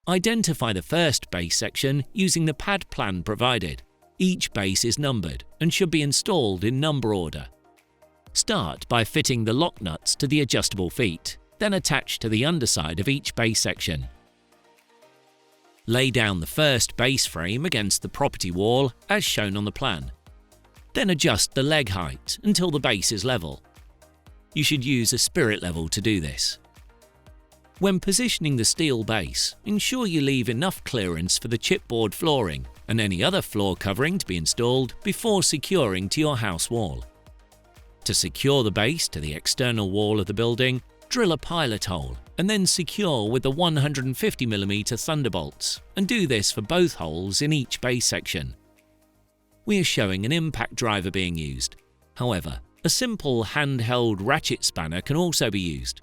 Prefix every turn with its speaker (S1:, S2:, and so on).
S1: Identify the first base section using the pad plan provided. Each base is numbered and should be installed in number order. Start by fitting the lock nuts to the adjustable feet, then attach to the underside of each base section. Lay down the first base frame against the property wall as shown on the plan. Then adjust the leg height until the base is level. You should use a spirit level to do this. When positioning the steel base, ensure you leave enough clearance for the chipboard flooring and any other floor covering to be installed before securing to your house wall. To secure the base to the external wall of the building, drill a pilot hole and then secure with the 150mm Thunderbolts, and do this for both holes in each base section. We are showing an impact driver being used. However, a simple handheld ratchet spanner can also be used.